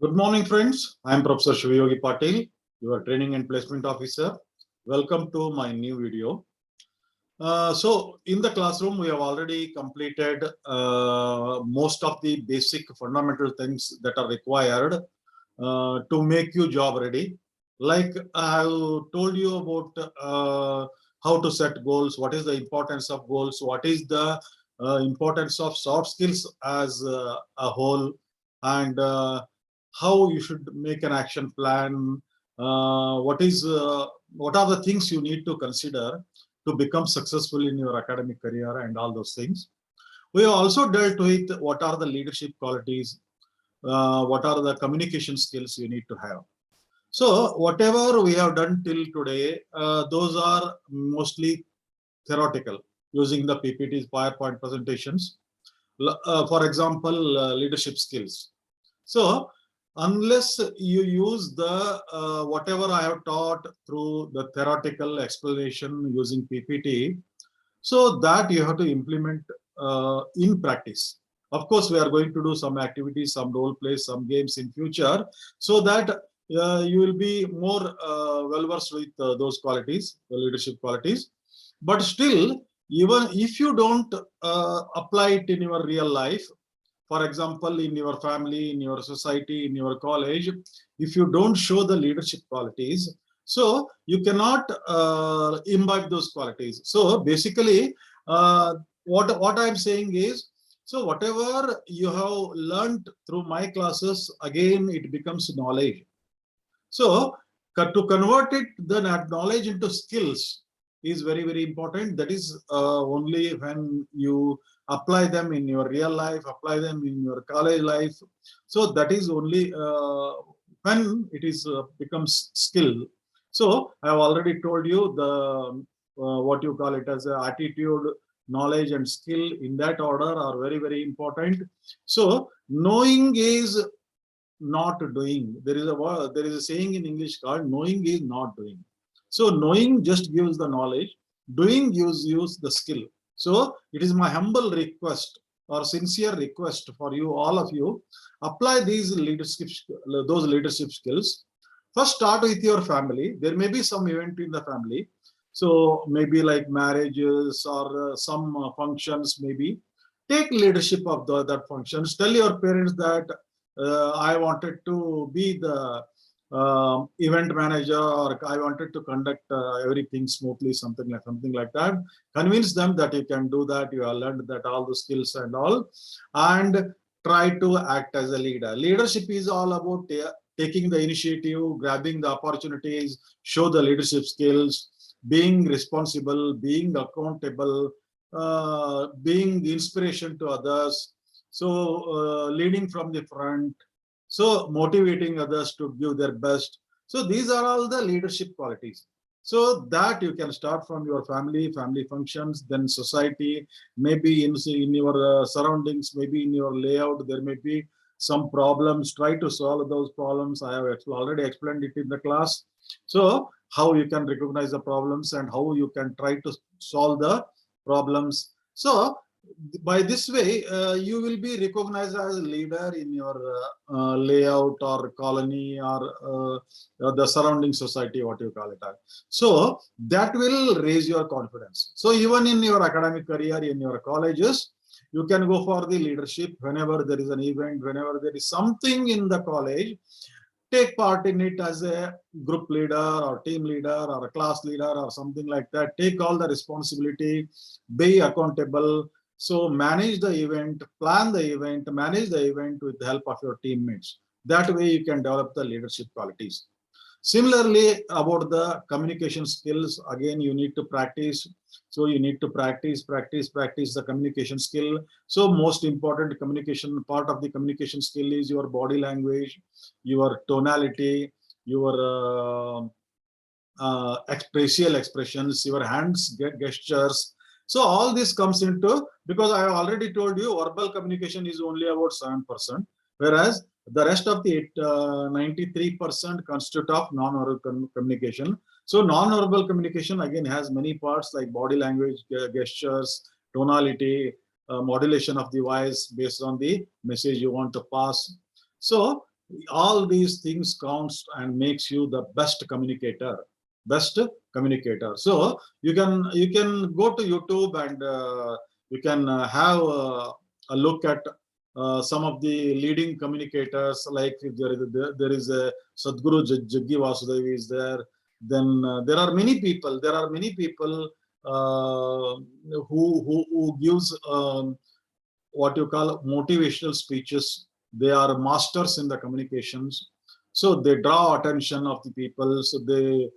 Good morning, friends. I am Professor Shivayogi Patil, your Training and Placement Officer. Welcome to my new video. So, in the classroom, we have already completed most of the basic fundamental things that are required to make you job ready. Like I have told you about how to set goals, what is the importance of goals, what is the importance of soft skills as a whole, and how you should make an action plan. What are the things you need to consider to become successful in your academic career and all those things. We have also dealt with what are the leadership qualities, what are the communication skills you need to have. So whatever we have done till today, those are mostly theoretical using the PPTs, PowerPoint presentations. For example, leadership skills. So unless you use the whatever I have taught through the theoretical explanation using PPT, so that you have to implement in practice. Of course, we are going to do some activities, some role plays, some games in future, so that you will be more well versed with those qualities, the leadership qualities. But still, even if you don't apply it in your real life, for example, in your family, in your society, in your college, if you don't show the leadership qualities, so you cannot imbibe those qualities. So basically, what I'm saying is, so whatever you have learned through my classes, again, it becomes knowledge. So to convert it, the knowledge into skills is very, very important. That is only when you apply them in your real life, apply them in your college life. So that is only when it is becomes skill. So I have already told you the what you call it as attitude, knowledge, and skill in that order are very, very important. So knowing is not doing. There is a saying in English called knowing is not doing. So knowing just gives the knowledge, doing gives you the skill. So it is my humble request or sincere request for you, all of you, apply those leadership skills. First, start with your family. There may be some event in the family, so maybe like marriages or some functions. Maybe take leadership of that functions. Tell your parents that I wanted to be the event manager, or I wanted to conduct everything smoothly, something like that. Convince them that you can do that. You have learned that all the skills and all, and try to act as a leader. Leadership is all about taking the initiative, grabbing the opportunities, show the leadership skills, being responsible, being accountable, being the inspiration to others. So leading from the front, so motivating others to give their best. So these are all the leadership qualities. So that you can start from your family functions, then society, maybe in your surroundings, maybe in your layout, there may be some problems. Try to solve those problems. I have already explained it in the class. So how you can recognize the problems and how you can try to solve the problems. So by this way, you will be recognized as a leader in your layout or colony or the surrounding society, what you call it. So that will raise your confidence. So even in your academic career, in your colleges, you can go for the leadership whenever there is an event, whenever there is something in the college. Take part in it as a group leader or team leader or a class leader or something like that. Take all the responsibility, be accountable. So manage the event, plan the event, manage the event with the help of your teammates. That way you can develop the leadership qualities. Similarly, about the communication skills, again, you need to practice. So you need to practice the communication skill. So most important communication part of the communication skill is your body language, your tonality, your facial expressions, your hands gestures. So all this comes into, because I have already told you verbal communication is only about 7%, whereas the rest of the 93% constitute of non-verbal communication. So non-verbal communication again has many parts like body language, gestures, tonality, modulation of the voice based on the message you want to pass. So All these things counts and makes you the best communicator. Best communicator. So you can go to YouTube and you can have a look at some of the leading communicators. Like there is a Sadhguru Jaggi Vasudev is there. Then there are many people. There are many people who gives what you call motivational speeches. They are masters in the communications, so they draw attention of the people. So their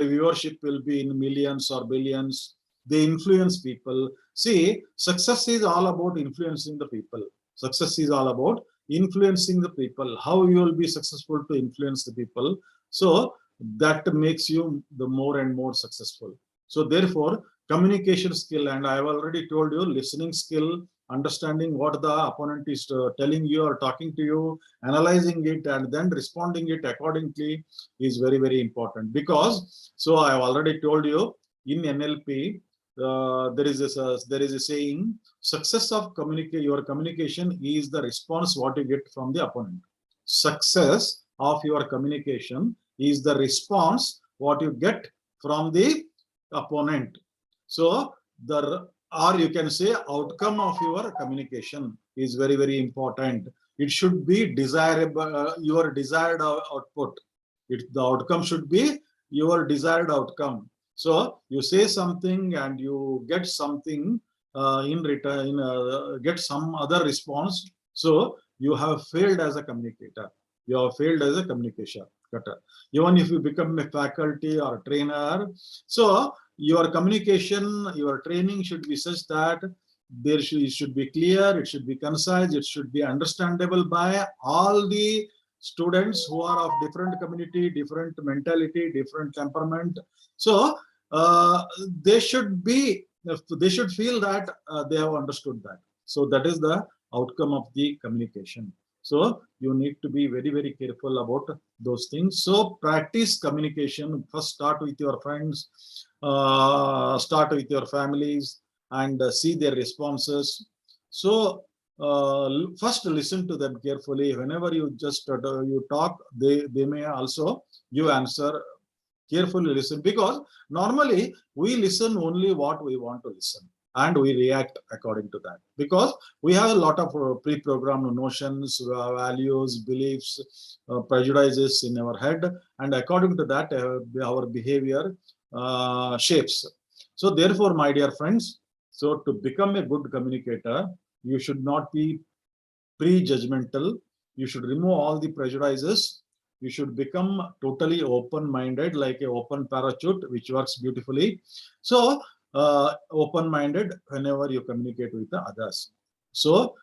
viewership will be in millions or billions. They influence people. See, success is all about influencing the people. Success is all about influencing the people. How you will be successful to influence the people. So that makes you the more and more successful. So therefore, communication skill, and I have already told you, listening skill, understanding what the opponent is telling you or talking to you, analyzing it, and then responding it accordingly is very, very important. Because, so I have already told you, in NLP, there is a saying: success of your communication is the response what you get from the opponent. Success of your communication is the response what you get from the opponent. So the, or you can say, outcome of your communication is very, very important. It should be desirable, your desired output. The outcome should be your desired outcome. So you say something and you get something in return, get some other response. So you have failed as a communicator. You have failed as a communication cutter. Even if you become a faculty or a trainer, so your communication, your training should be such that it should be clear, it should be concise, it should be understandable by all the students who are of different community, different mentality, different temperament. So they should feel that they have understood that. So that is the outcome of the communication. So you need to be very, very careful about those things. So practice communication. First, start with your friends, start with your families, and see their responses. So first listen to them carefully. Whenever you just you talk, they may also give answer. Carefully listen, because normally we listen only what we want to listen, and we react according to that, because we have a lot of pre-programmed notions, values, beliefs, prejudices in our head, and according to that our behavior shapes. So therefore, my dear friends, so to become a good communicator, you should not be pre-judgmental. You should remove all the prejudices. You should become totally open-minded, like an open parachute, which works beautifully. So open-minded whenever you communicate with the others. So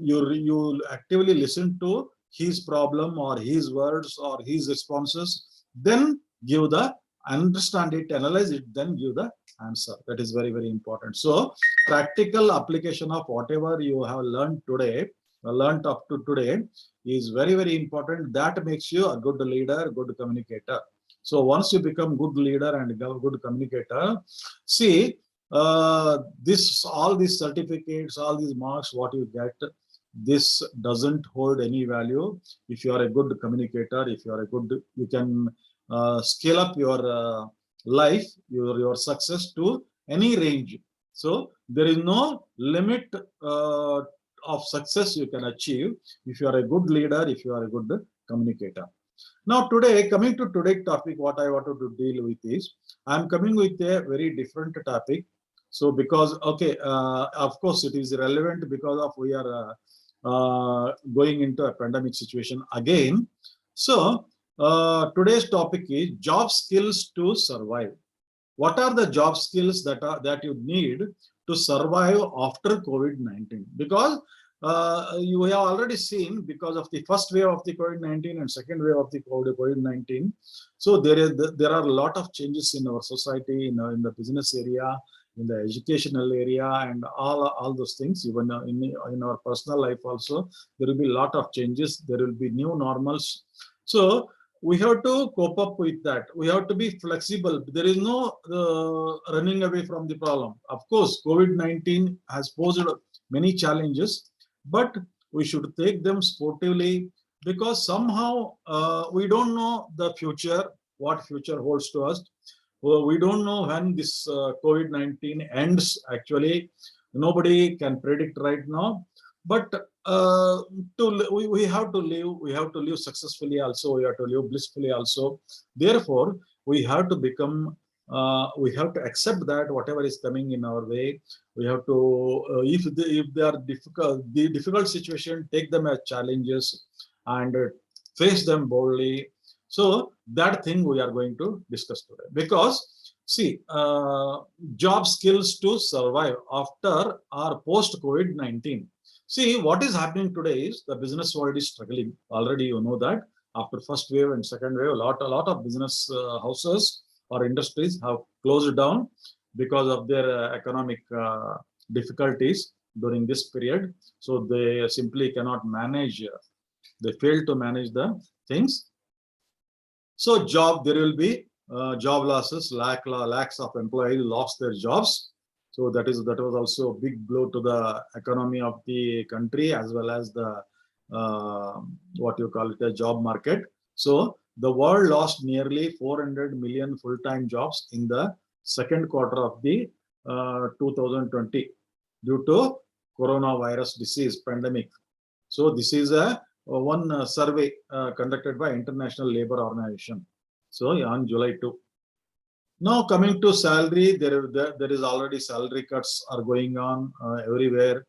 you actively listen to his problem or his words or his responses, then give the, understand it, analyze it, then give the answer. That is very, very important. So practical application of whatever you have learned today, learned up to today, is very, very important. That makes you a good leader, good communicator. So once you become good leader and good communicator, see, all these certificates, all these marks, what you get, this doesn't hold any value. If you are a good communicator, if you are a good, you can scale up your life, your success to any range. So there is no limit of success you can achieve if you are a good leader, if you are a good communicator. Now today, coming to today's topic, what I wanted to deal with is, I'm coming with a very different topic. So because, okay, of course it is relevant because of we are going into a pandemic situation again. So today's topic is job skills to survive. What are the job skills that you need to survive after COVID-19? Because you have already seen, because of the first wave of the COVID-19 and second wave of the COVID-19, so there are a lot of changes in our society, in the business area, in the educational area, and all those things. Even in our personal life also, there will be a lot of changes. There will be new normals. So we have to cope up with that. We have to be flexible. There is no running away from the problem. Of course, COVID-19 has posed many challenges, but we should take them sportively. because somehow we don't know the future, what future holds to us. Well, we don't know when this COVID-19 ends. Actually, nobody can predict right now. But we have to live. We have to live successfully. Also, we have to live blissfully. Also, therefore, we have to become. We have to accept that whatever is coming in our way, we have to. If they are difficult, the difficult situation, take them as challenges and face them boldly. So that thing we are going to discuss today, because see, job skills to survive after or post COVID-19. See, what is happening today is the business world is struggling. Already you know that after first wave and second wave, a lot of business houses or industries have closed down because of their economic difficulties during this period. So they simply cannot manage. They fail to manage the things. So there will be job losses, lakhs of employees lost their jobs. So that was also a big blow to the economy of the country, as well as the what you call it, the job market. So the world lost nearly 400 million full-time jobs in the second quarter of the 2020 due to coronavirus disease pandemic. So this is a one survey conducted by International Labour Organization. So on July 2. Now coming to salary, there is already salary cuts are going on everywhere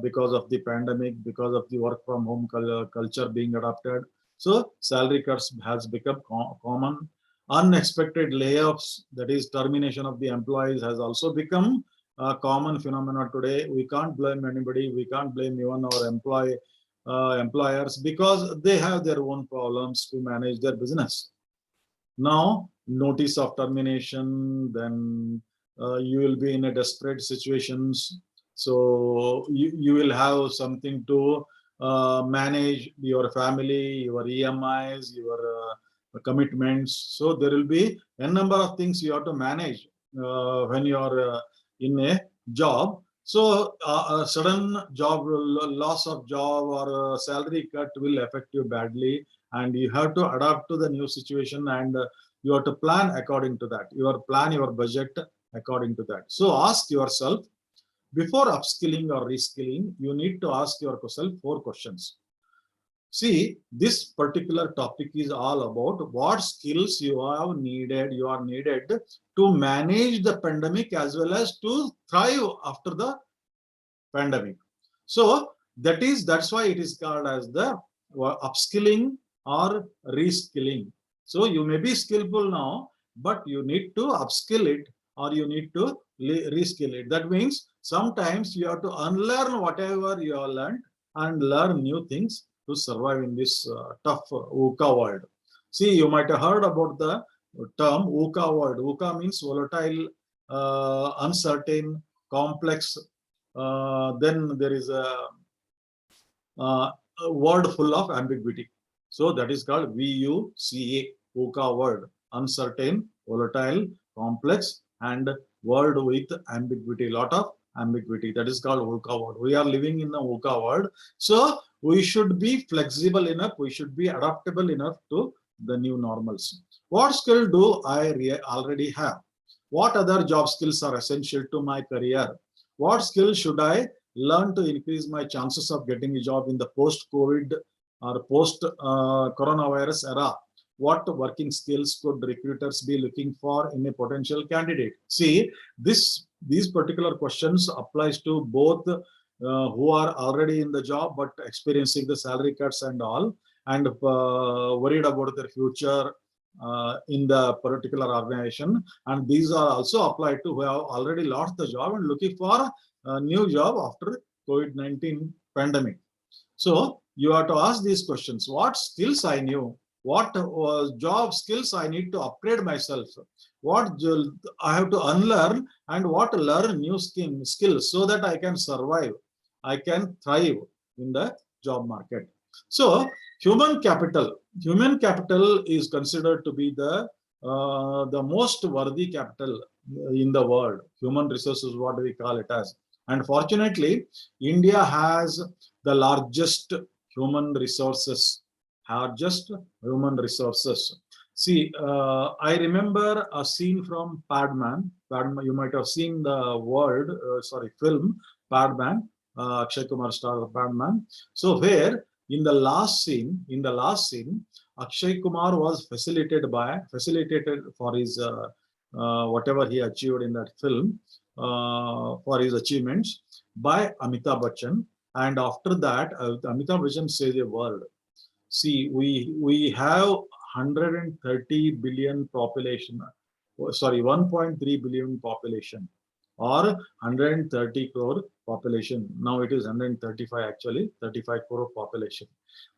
because of the pandemic, because of the work from home culture being adopted. So salary cuts has become common. Unexpected layoffs, that is termination of the employees, has also become a common phenomenon today. We can't blame anybody. We can't blame even our employers, because they have their own problems to manage their business. Now, notice of termination, then you will be in a desperate situations. So you will have something to manage your family, your EMIs, your commitments. So there will be a number of things you have to manage when you are in a job. So a sudden loss of job or salary cut will affect you badly, and you have to adapt to the new situation, and you have to plan according to that. Plan your budget according to that. So ask yourself, before upskilling or reskilling, you need to ask yourself 4 questions. See, this particular topic is all about what skills you are needed to manage the pandemic as well as to thrive after the pandemic. So that's why it is called as the upskilling or reskilling. So you may be skillful now, but you need to upskill it, or you need to reskill it. That means sometimes you have to unlearn whatever you have learned and learn new things to survive in this tough VUCA world. See, you might have heard about the term VUCA world. VUCA means volatile, uncertain, complex. Then there is a word full of ambiguity. So that is called VUCA, VUCA word. Uncertain, volatile, complex, and word with ambiguity. Lot of ambiguity. That is called VUCA word. We are living in a VUCA world. So we should be flexible enough. We should be adaptable enough to the new normals. What skill do I already have? What other job skills are essential to my career? What skills should I learn to increase my chances of getting a job in the post-COVID or post-coronavirus era? What working skills could recruiters be looking for in a potential candidate? See, these particular questions applies to both who are already in the job but experiencing the salary cuts and all, and worried about their future in the particular organization. And these are also applied to who have already lost the job and looking for a new job after COVID-19 pandemic. So you have to ask these questions. What skills I knew? What job skills I need to upgrade myself? What I have to unlearn, and what learn new skills so that I can survive, I can thrive in the job market. So human capital is considered to be the most worthy capital in the world. Human resources, what we call it as. And fortunately, India has the largest human resources are just human resources. See, I remember a scene from Padman. Padman, you might have seen the film Padman, Akshay Kumar star Padman. So where in the last scene, Akshay Kumar was facilitated for his whatever he achieved in that film, for his achievements by Amitabh Bachchan. And after that, Amitabh Bachchan says a word. See, we have 130 billion population, 1.3 billion population, or 130 crore population. Now it is 135 actually, 35 crore population.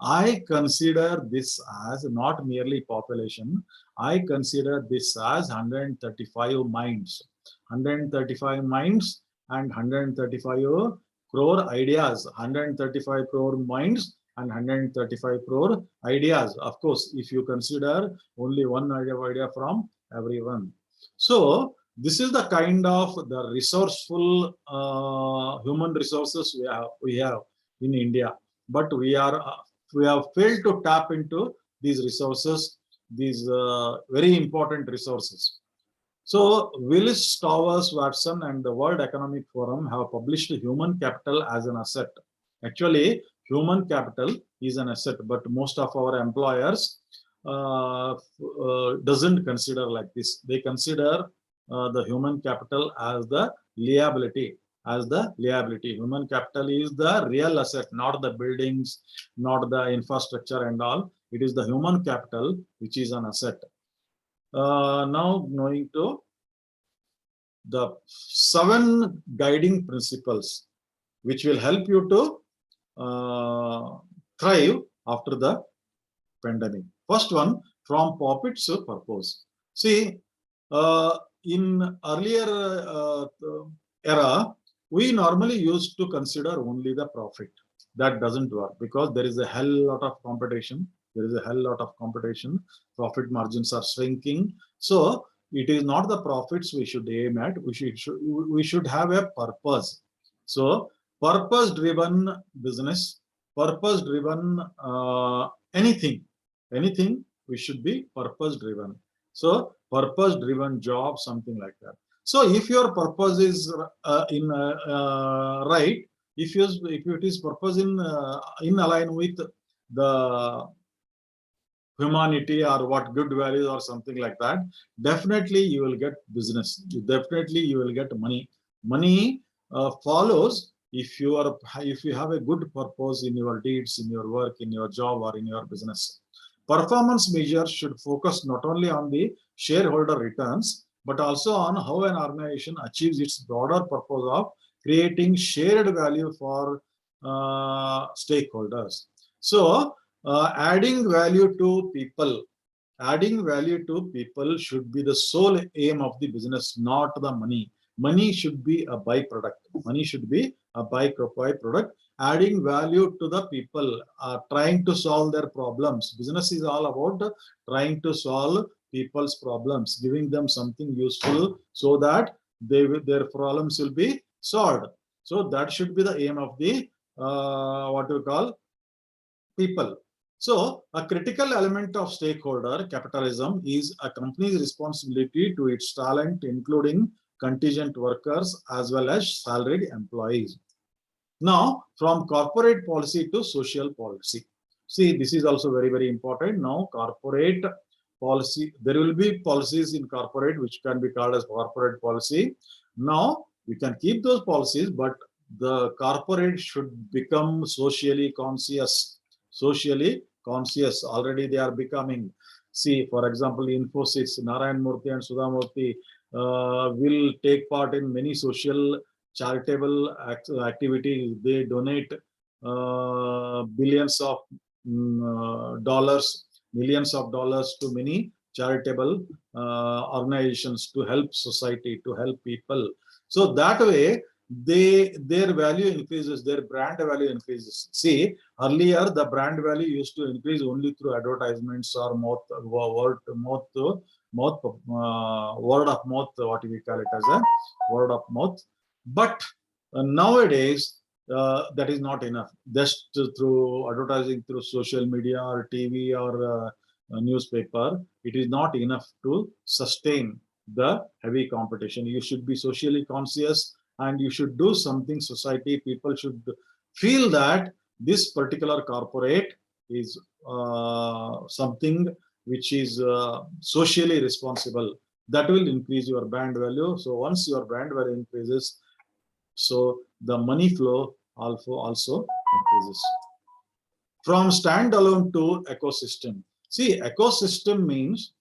I consider this as not merely population. I consider this as 135 minds. 135 minds and 135 crore ideas. 135 crore minds and 135 crore ideas. Of course, if you consider only one idea from everyone. So this is the kind of the resourceful human resources we have in India, but we have failed to tap into these resources, these very important resources. So Willis Towers Watson and the World Economic Forum have published human capital as an asset. Actually, human capital is an asset, but most of our employers doesn't consider like this. They consider the human capital as the liability. Human capital is the real asset, not the buildings, not the infrastructure and all. It is the human capital which is an asset. Now going to the 7 guiding principles which will help you to thrive after the pandemic. First one, from profits to purpose. See, in earlier era, we normally used to consider only the profit. That doesn't work because there is a hell lot of competition. Profit margins are shrinking. So it is not the profits we should aim at. We should have a purpose. So purpose-driven business, purpose-driven anything we should be purpose-driven. So purpose-driven job, something like that. So if your purpose is right, if it is purpose in align with the humanity or what good values or something like that, definitely you will get business. Definitely you will get money. Money follows if you have a good purpose in your deeds, in your work, in your job, or in your business. Performance measures should focus not only on the shareholder returns, but also on how an organization achieves its broader purpose of creating shared value for stakeholders. So adding value to people should be the sole aim of the business, not the money. Money should be a byproduct. Adding value to the people, trying to solve their problems. Business is all about trying to solve people's problems, giving them something useful so that their problems will be solved. So that should be the aim of the what we call people. So a critical element of stakeholder capitalism is a company's responsibility to its talent, including contingent workers as well as salaried employees. Now, from corporate policy to social policy. See, this is also very, very important. Now, corporate policy, there will be policies in corporate which can be called as corporate policy. Now, you can keep those policies, but the corporate should become socially conscious. Already they are becoming. See, for example, Infosys, Narayan Murthy and Sudha Murthy will take part in many social charitable activities. They donate billions of dollars, millions of dollars to many charitable organizations to help society, to help people. So that way, their value increases, their brand value increases. See, earlier the brand value used to increase only through advertisements or word of mouth, what we call it as a word of mouth. But nowadays that is not enough. Just through advertising through social media or TV or newspaper, it is not enough to sustain the heavy competition. You should be socially conscious and you should do something. Society people should feel that this particular corporate is something which is socially responsible. That will increase your brand value. So once your brand value increases, so the money flow also increases. From standalone to ecosystem. See, ecosystem means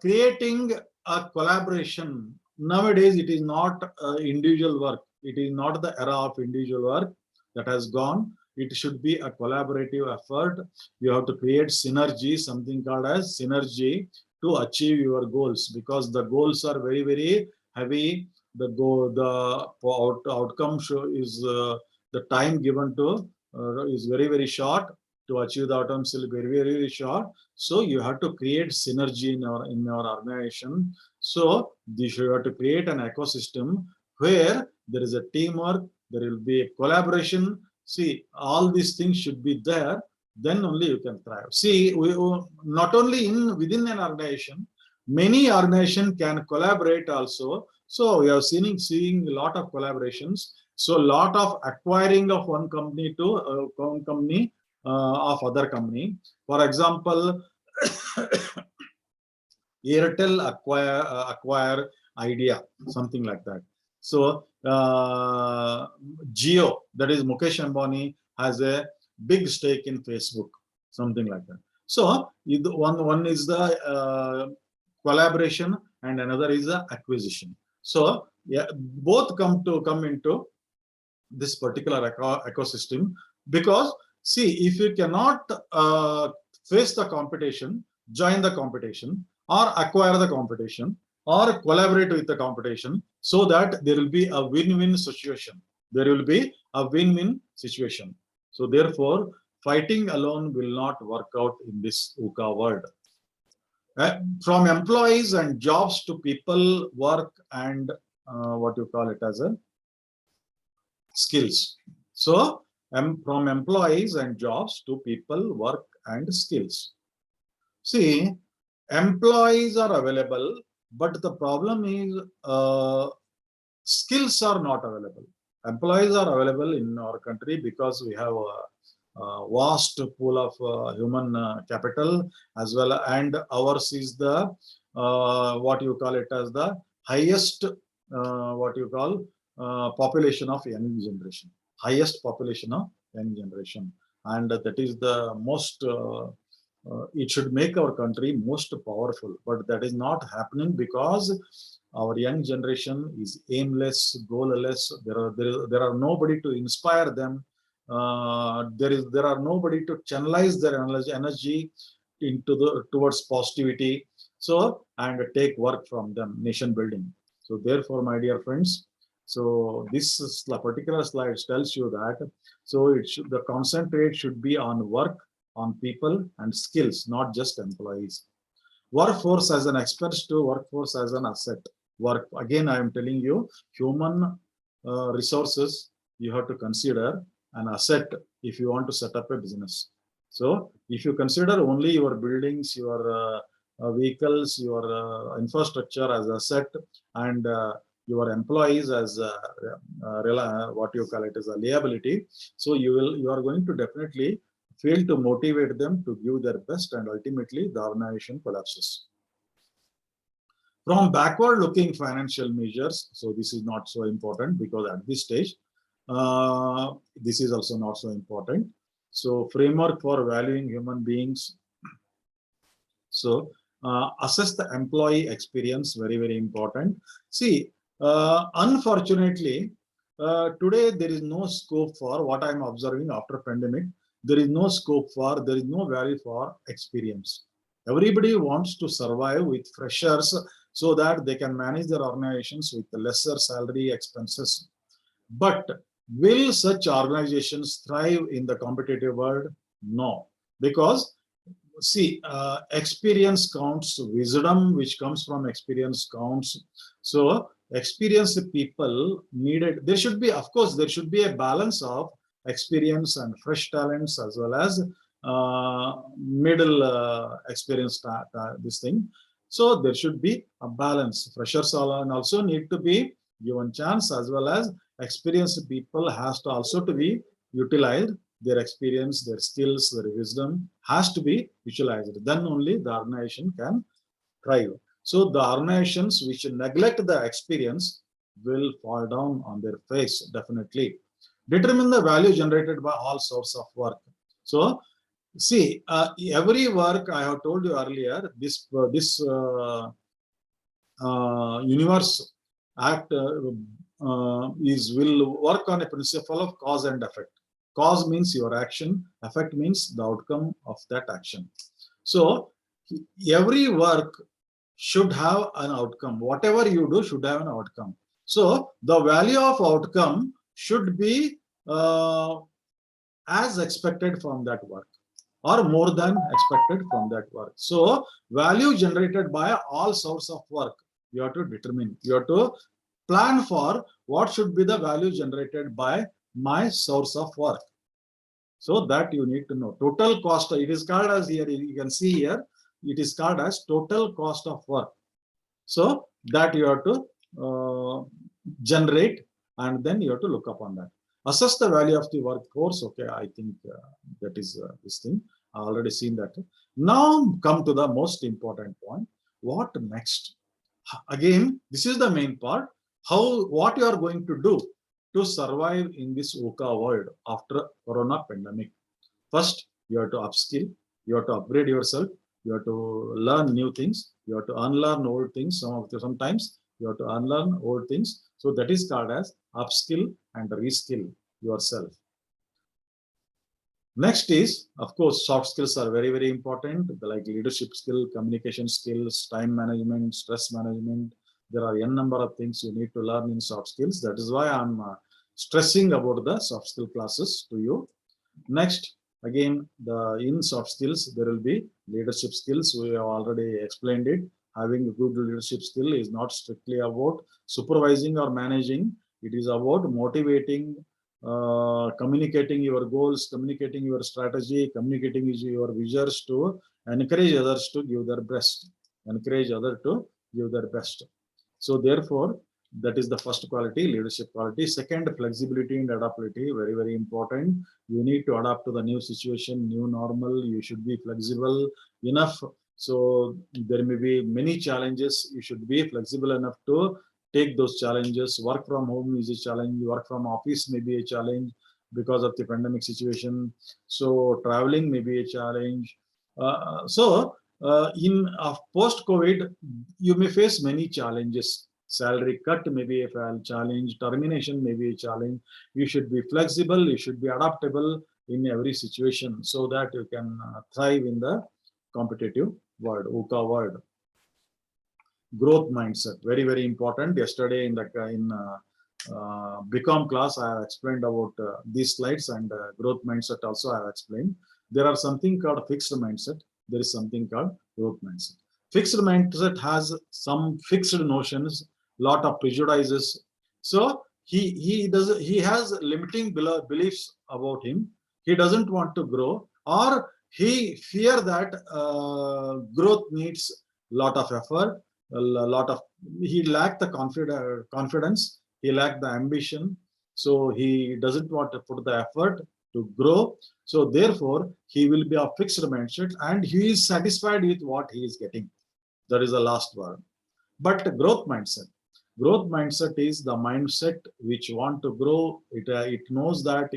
creating a collaboration. Nowadays, it is not individual work. It is not the era of individual work that has gone. It should be a collaborative effort. You have to create synergy, something called as synergy, to achieve your goals, because the goals are very, very heavy. The outcome is the time given to is very, very short. To achieve the outcome is very, very, very short. So you have to create synergy in your organization. So you have to create an ecosystem where there is a teamwork, there will be a collaboration. See, all these things should be there. Then only you can thrive. See, not only within an organization, many organizations can collaborate also. So we are seeing a lot of collaborations. So a lot of acquiring of one company to one company of other company. For example, Airtel acquire Idea, something like that. So Jio, that is Mukesh Ambani, has a big stake in Facebook, something like that. So one is the collaboration and another is the acquisition. So yeah, both come into this particular ecosystem, because see, if you cannot face the competition, join the competition, or acquire the competition, or collaborate with the competition, so that there will be a win-win situation. There will be a win-win situation. So therefore, fighting alone will not work out in this VUCA world. From employees and jobs to people, work, and what you call it as a skills. So from employees and jobs to people, work, and skills. See, employees are available, but the problem is skills are not available. Employees are available in our country because we have a vast pool of human capital as well, and ours is the what you call it as the highest what you call population of young generation, highest population of young generation, and that is the most it should make our country most powerful, but that is not happening because our young generation is aimless, goalless. There are nobody to inspire them. There are nobody to channelize their energy into towards positivity. So and take work from them, nation building. So therefore, my dear friends, so this particular slide tells you that. So the concentrate should be on work, on people and skills, not just employees. Workforce as an expense to workforce as an asset. Work, again, I am telling you, human resources, you have to consider an asset if you want to set up a business. So if you consider only your buildings, your vehicles, your infrastructure as asset, and your employees as what you call it as a liability, so you are going to definitely fail to motivate them to give their best, and ultimately the organization collapses. From backward looking financial measures, so this is not so important because at this stage, this is also not so important. So framework for valuing human beings. So assess the employee experience, very, very important. See, unfortunately, today there is no scope for what I'm observing after pandemic. There is no scope for, there is no value for experience. Everybody wants to survive with freshers so that they can manage their organizations with lesser salary expenses. But will such organizations thrive in the competitive world? No, because see, experience counts, wisdom which comes from experience counts. So experienced people needed, there should be, of course, there should be a balance of experience and fresh talents as well as middle experience, this thing. So there should be a balance. Freshers also need to be given chance, as well as experienced people has to also to be utilized. Their experience, their skills, their wisdom has to be utilized. Then only the organization can thrive. So the organizations which neglect the experience will fall down on their face, definitely. Determine the value generated by all sorts of work. So see, every work I have told you earlier, this universe act will work on a principle of cause and effect. Cause means your action, effect means the outcome of that action. So every work should have an outcome. Whatever you do should have an outcome. So the value of outcome should be as expected from that work, or more than expected from that work. So value generated by all sorts of work, you have to determine, you have to plan for what should be the value generated by my source of work. So that you need to know. Total cost, it is called as, here you can see here, it is called as total cost of work. So that you have to generate, and then you have to look upon that. Assess the value of the workforce. Okay, I think that is this thing. I already seen that. Now come to the most important point. What next? Again, this is the main part. What you are going to do to survive in this VUCA world after Corona pandemic. First, you have to upskill. You have to upgrade yourself. You have to learn new things. You have to unlearn old things. Sometimes you have to unlearn old things. So that is called as upskill and reskill yourself. Next is, of course, soft skills are very, very important, like leadership skill, communication skills, time management, stress management. There are n number of things you need to learn in soft skills. That is why I'm stressing about the soft skill classes to you. Next, again, in soft skills, there will be leadership skills. We have already explained it. Having a good leadership skill is not strictly about supervising or managing. It is about motivating, communicating your goals, communicating your strategy, communicating your visions to encourage others to give their best. Encourage others to give their best. So therefore, that is the first quality, leadership quality. Second, flexibility and adaptability, very, very important. You need to adapt to the new situation, new normal. You should be flexible enough. So there may be many challenges. You should be flexible enough to take those challenges. Work from home is a challenge. Work from office may be a challenge because of the pandemic situation. So traveling may be a challenge. In post-COVID, you may face many challenges. Salary cut may be a challenge. Termination may be a challenge. You should be flexible. You should be adaptable in every situation so that you can thrive in the competitive world, VUCA world. Growth mindset, very, very important. Yesterday in BCom class, I have explained about these slides, and growth mindset also I have explained. There are something called fixed mindset. There is something called growth mindset. Fixed mindset has some fixed notions, lot of prejudices. So he has limiting beliefs about him. He doesn't want to grow, or he fear that growth needs lot of effort. He lacked the confidence, he lacked the ambition, so he doesn't want to put the effort to grow. So therefore he will be a fixed mindset, and he is satisfied with what he is getting. That is the last word. But growth mindset is the mindset which want to grow. It knows that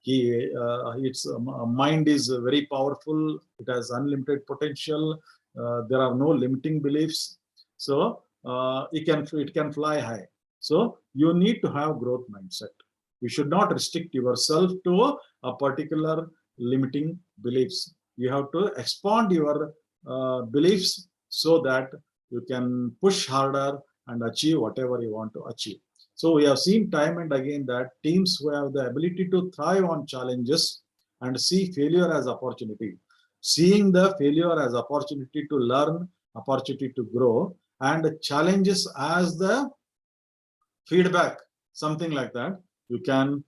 its mind is very powerful. It has unlimited potential. There are no limiting beliefs. So it can fly high. So you need to have growth mindset. You should not restrict yourself to a particular limiting beliefs. You have to expand your beliefs so that you can push harder and achieve whatever you want to achieve. So we have seen time and again that teams who have the ability to thrive on challenges and see failure as opportunity, seeing the failure as opportunity to learn, opportunity to grow, and challenges as the feedback, something like that, you can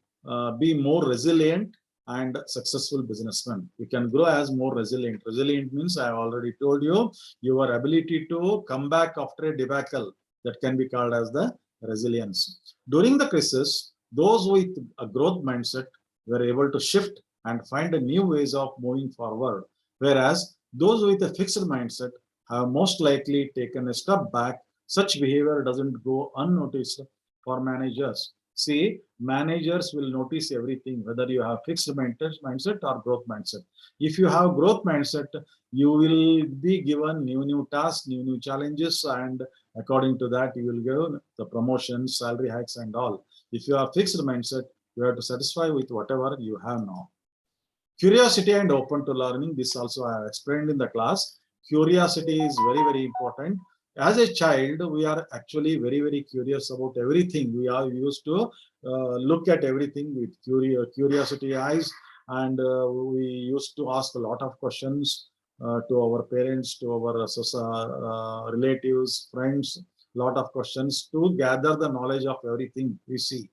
be more resilient and successful businessman. You can grow as more resilient. Resilient means, I already told you, your ability to come back after a debacle, that can be called as the resilience. During the crisis, those with a growth mindset were able to shift and find new ways of moving forward, whereas those with a fixed mindset have most likely taken a step back. Such behavior doesn't go unnoticed for managers. See, managers will notice everything, whether you have fixed mindset or growth mindset. If you have growth mindset, you will be given new tasks, new challenges, and according to that, you will get the promotions, salary hikes, and all. If you have fixed mindset, you have to satisfy with whatever you have now. Curiosity and open to learning. This also I have explained in the class. Curiosity is very important. As a child, we are actually very curious about everything. We are used to look at everything with curiosity eyes, and we used to ask a lot of questions to our parents, to our relatives, friends, lot of questions to gather the knowledge of everything we see.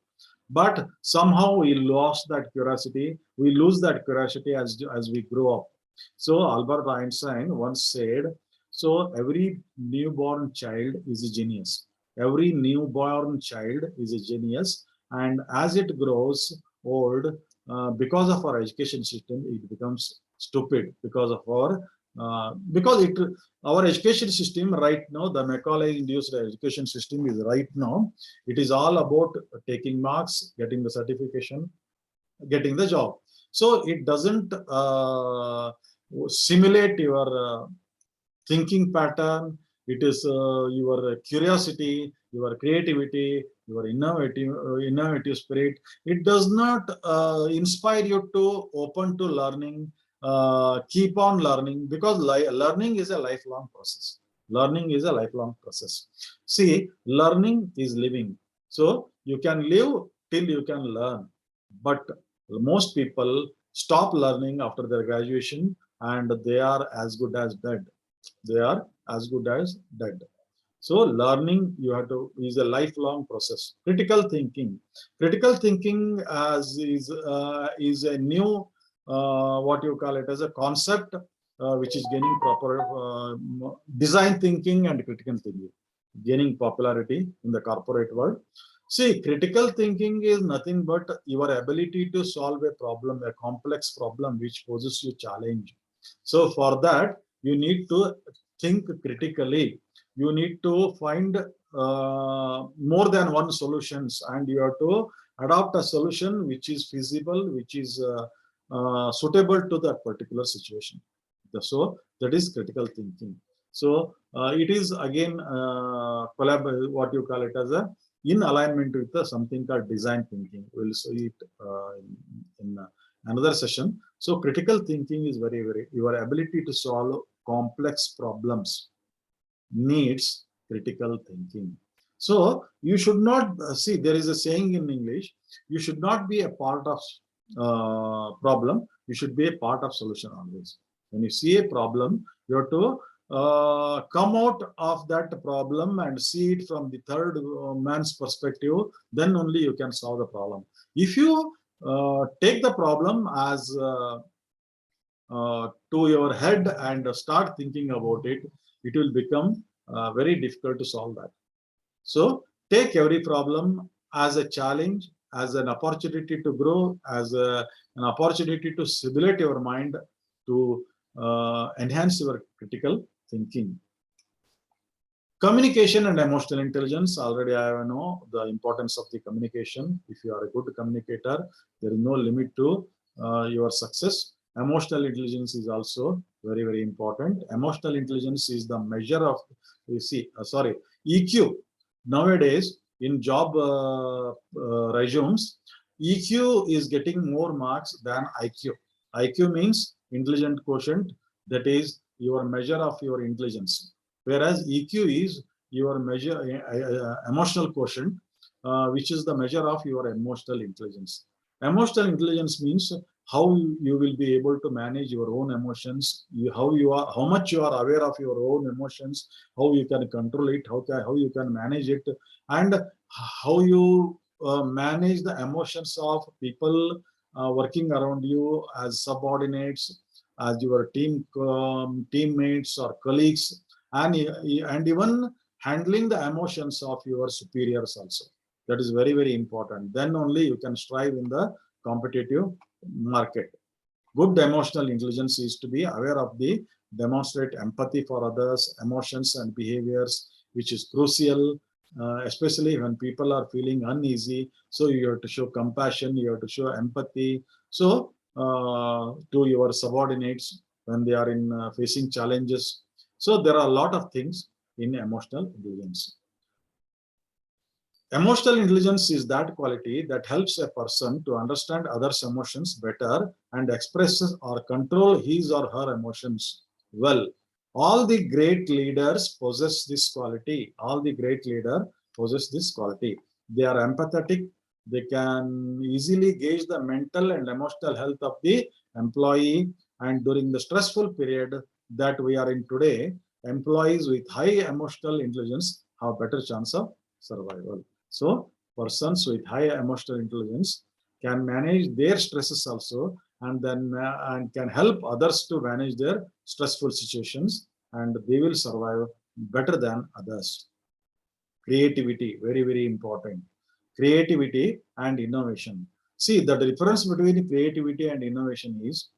But somehow we lost that curiosity. We lose that curiosity as we grow up. So Albert Einstein once said, so every newborn child is a genius. Every newborn child is a genius. And as it grows old, because of our education system, it becomes stupid because of our education system right now, the Macaulay induced education system is right now, it is all about taking marks, getting the certification, getting the job. So it doesn't simulate your thinking pattern. It is your curiosity, your creativity, your innovative spirit. It does not inspire you to open to learning, keep on learning, because learning is a lifelong process. Learning is a lifelong process. See, learning is living. So you can live till you can learn. But most people stop learning after their graduation and they are as good as dead. They are as good as dead. So learning is a lifelong process. Critical thinking. Critical thinking is a new what you call it as a concept which is gaining proper design thinking and critical thinking, gaining popularity in the corporate world. See, critical thinking is nothing but your ability to solve a problem, a complex problem which poses you challenge. So for that, you need to think critically. You need to find more than one solutions, and you have to adopt a solution which is feasible, which is suitable to that particular situation. So that is critical thinking. So it is again what you call it as a in alignment with something called design thinking. We'll see it in another session. So critical thinking is very your ability to solve complex problems needs critical thinking. So you should not see, there is a saying in English, you should not be a part of problem, you should be a part of solution always. When you see a problem, you have to come out of that problem and see it from the third man's perspective, then only you can solve the problem. If you take the problem as to your head and start thinking about it, it will become very difficult to solve that. So take every problem as a challenge, as an opportunity to grow, as an opportunity to stimulate your mind, to enhance your critical thinking. Communication and emotional intelligence. Already I know the importance of the communication. If you are a good communicator, there is no limit to your success. Emotional intelligence is also very important. Emotional intelligence is the measure of, you see, EQ. Nowadays, in job resumes, EQ is getting more marks than IQ. IQ means intelligent quotient, that is your measure of your intelligence. Whereas EQ is your measure, emotional quotient, which is the measure of your emotional intelligence. Emotional intelligence means how you will be able to manage your own emotions, how much you are aware of your own emotions, how you can control it, how you can manage it, and how you manage the emotions of people working around you as subordinates, as your teammates or colleagues, and even handling the emotions of your superiors also. That is very, very important. Then only you can strive in the competitive market. Good emotional intelligence is to be aware of the demonstrate empathy for others, emotions and behaviors, which is crucial, especially when people are feeling uneasy. So you have to show compassion, you have to show empathy. So to your subordinates when they are in facing challenges. So there are a lot of things in emotional intelligence. Emotional intelligence is that quality that helps a person to understand others' emotions better and express or control his or her emotions well. All the great leaders possess this quality. All the great leaders possess this quality. They are empathetic. They can easily gauge the mental and emotional health of the employee. And during the stressful period that we are in today, employees with high emotional intelligence have better chance of survival. So persons with high emotional intelligence can manage their stresses also, and then and can help others to manage their stressful situations, and they will survive better than others. Creativity, very, very important. Creativity and innovation. See, the difference between creativity and innovation is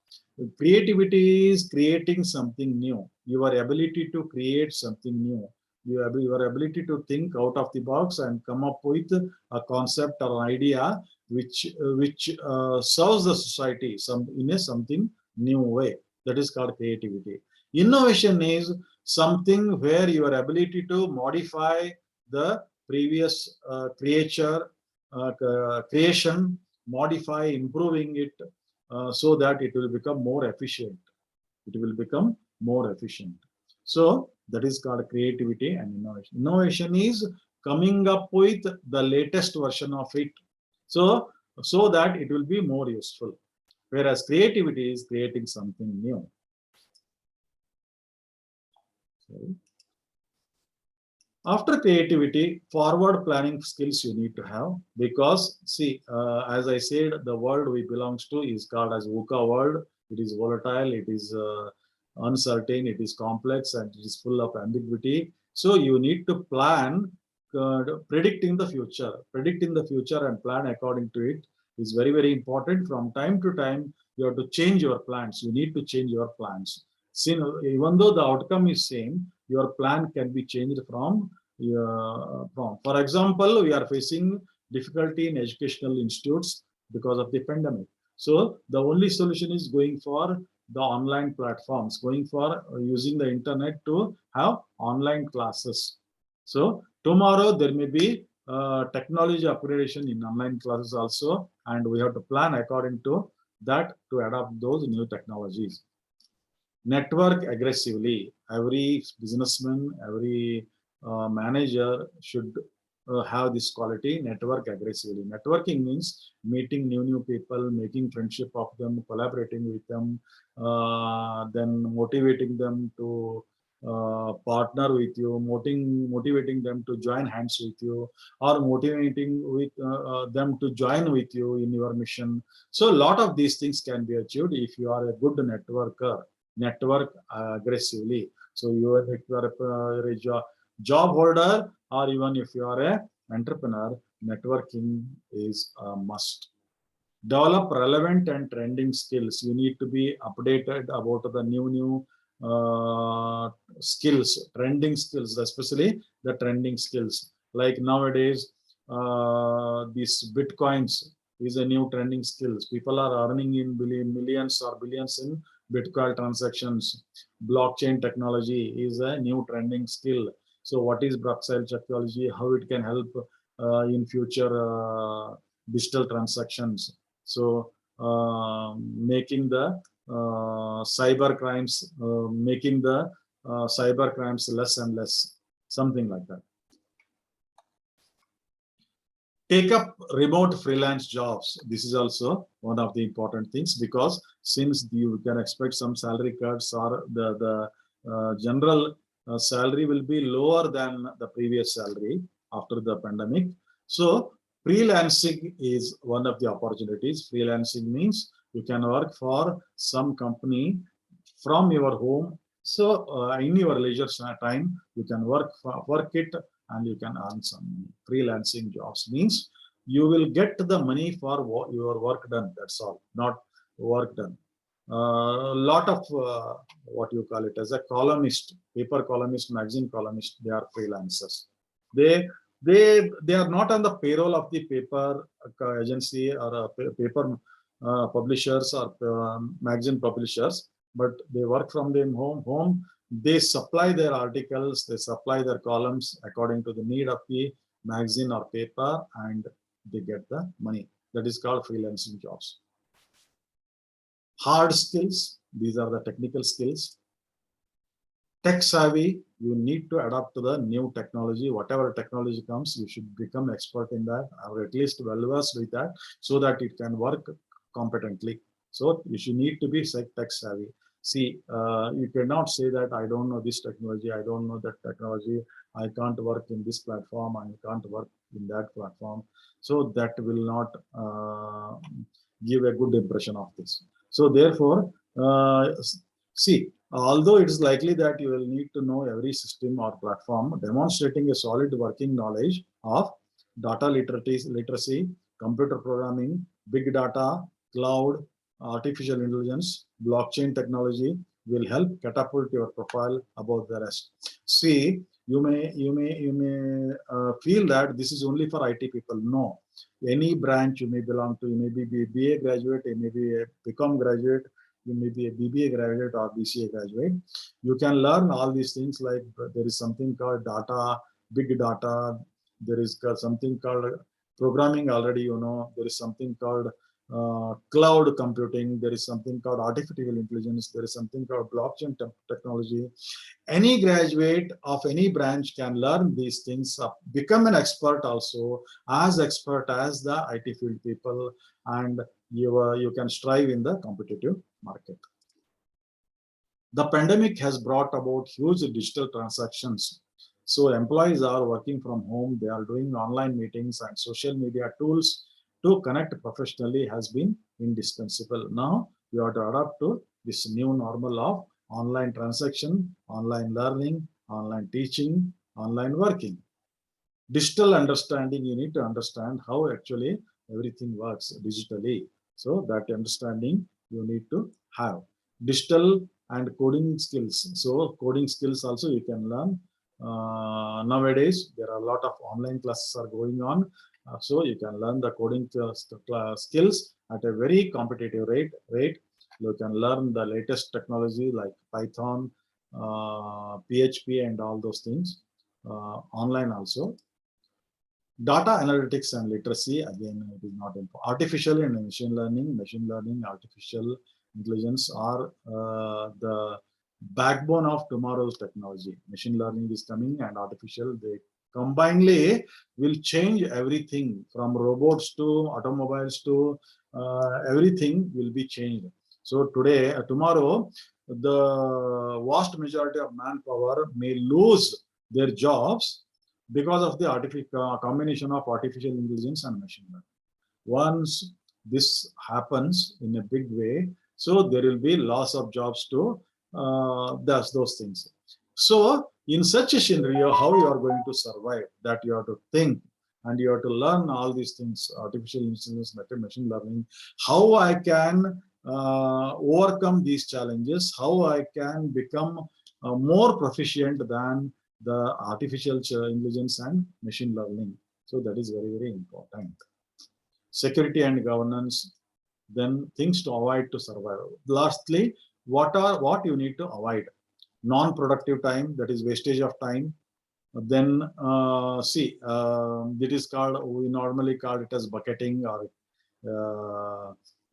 creativity is creating something new. Your ability to create something new. Your ability to think out of the box and come up with a concept or an idea which serves the society in a something new way. That is called creativity. Innovation is something where your ability to modify the previous creation, modify, improving it so that it will become more efficient. It will become more efficient. So that is called creativity and innovation. Innovation is coming up with the latest version of it. So that it will be more useful. Whereas creativity is creating something new. Okay. After creativity, forward planning skills you need to have, because see, as I said, the world we belongs to is called as VUCA world. It is volatile, it is uncertain, it is complex, and it is full of ambiguity. So you need to plan, predicting the future. Predicting the future and plan according to it is very, very important. From time to time, you have to change your plans. You need to change your plans. See, even though the outcome is same, your plan can be changed from. For example, we are facing difficulty in educational institutes because of the pandemic. So the only solution is going for the online platforms, going for using the internet to have online classes. So tomorrow there may be technology upgradation in online classes also, and we have to plan according to that to adopt those new technologies. Network aggressively. Every businessman, every manager should have this quality. Network aggressively. Networking means meeting new people, making friendship of them, collaborating with them, then motivating them to partner with you, motivating them to join hands with you, or motivating with them to join with you in your mission. So a lot of these things can be achieved if you are a good networker. Network aggressively. So if you are a job holder, or even if you are a entrepreneur, networking is a must. Develop relevant and trending skills. You need to be updated about the new skills, trending skills, especially the trending skills. Like nowadays, these bitcoins is a new trending skills. People are earning in millions or billions in Bitcoin transactions. Blockchain technology is a new trending skill. So what is blockchain technology? How it can help in future digital transactions. So making the cyber crimes less and less, something like that. Take up remote freelance jobs. This is also one of the important things, because since you can expect some salary cuts, or the general salary will be lower than the previous salary after the pandemic. So freelancing is one of the opportunities. Freelancing means you can work for some company from your home. So in your leisure time, you can work it and you can earn some money. Freelancing jobs means you will get the money for your work done. That's all, not work done. Lot of what you call it as a columnist, paper columnist, magazine columnist, they are freelancers. They they are not on the payroll of the paper agency or paper publishers or magazine publishers, but they work from their home. They supply their articles, they supply their columns according to the need of the magazine or paper, and they get the money. That is called freelancing jobs. Hard skills, these are the technical skills. Tech savvy, you need to adapt to the new technology. Whatever technology comes, you should become expert in that, or at least well versed with that, so that it can work competently. So you should need to be tech savvy. See, you cannot say that I don't know this technology, I don't know that technology, I can't work in this platform, I can't work in that platform. So that will not give a good impression of this. So therefore, see, although it is likely that you will need to know every system or platform, demonstrating a solid working knowledge of data literacy, computer programming, big data, cloud, artificial intelligence, blockchain technology will help catapult your profile above the rest. See, you may feel that this is only for IT people. No, any branch you may belong to, you may be BA graduate, you may be a BCom graduate, you may be a BBA graduate or BCA graduate. You can learn all these things, like there is something called data, big data, there is something called programming already, you know, there is something called cloud computing, there is something called artificial intelligence, there is something called blockchain technology. Any graduate of any branch can learn these things, become an expert also, as expert as the IT field people, and you can strive in the competitive market. The pandemic has brought about huge digital transactions. So employees are working from home, they are doing online meetings, and social media tools to connect professionally has been indispensable. Now you have to adapt to this new normal of online transaction, online learning, online teaching, online working. Digital understanding, you need to understand how actually everything works digitally. So that understanding you need to have. Digital and coding skills. So coding skills also you can learn. Nowadays, there are a lot of online classes are going on. So you can learn the coding skills at a very competitive rate. You can learn the latest technology like Python, PHP and all those things online also. Data analytics and literacy, again, it is not important. Artificial and machine learning, artificial intelligence are the backbone of tomorrow's technology. Machine learning is coming and artificial, they combinedly will change everything from robots to automobiles to everything will be changed. So today, tomorrow, the vast majority of manpower may lose their jobs because of the combination of artificial intelligence and machine learning. Once this happens in a big way, so there will be loss of jobs to those things. So in such a scenario, how you are going to survive, that you have to think and you have to learn all these things, artificial intelligence, machine learning, how I can overcome these challenges, how I can become more proficient than the artificial intelligence and machine learning. So that is very, very important. Security and governance, then things to avoid to survive. Lastly, what you need to avoid? Non-productive time, that is wastage of time. Then it is called, we normally call it as bucketing or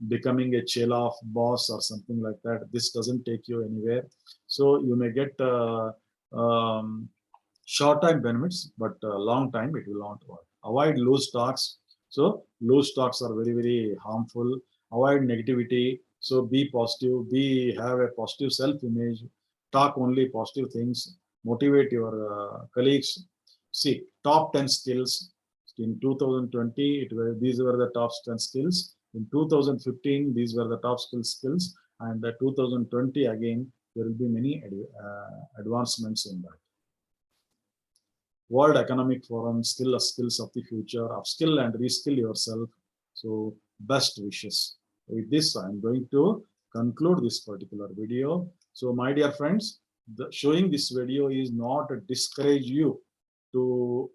becoming a chill-off boss or something like that. This doesn't take you anywhere. So you may get short-time benefits, but long time it will not work. Avoid loose talks. So loose talks are very, very harmful. Avoid negativity. So be positive, have a positive self-image, talk only positive things, motivate your colleagues. See, top 10 skills. In 2020, these were the top 10 skills. In 2015, these were the top skills. And 2020, again, there will be many advancements in that. World Economic Forum, skills of the future, upskill and reskill yourself. So best wishes. With this, I'm going to conclude this particular video. So my dear friends, showing this video is not to discourage you to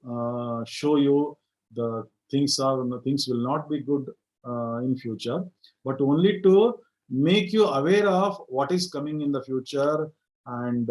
show you the things will not be good in future, but only to make you aware of what is coming in the future and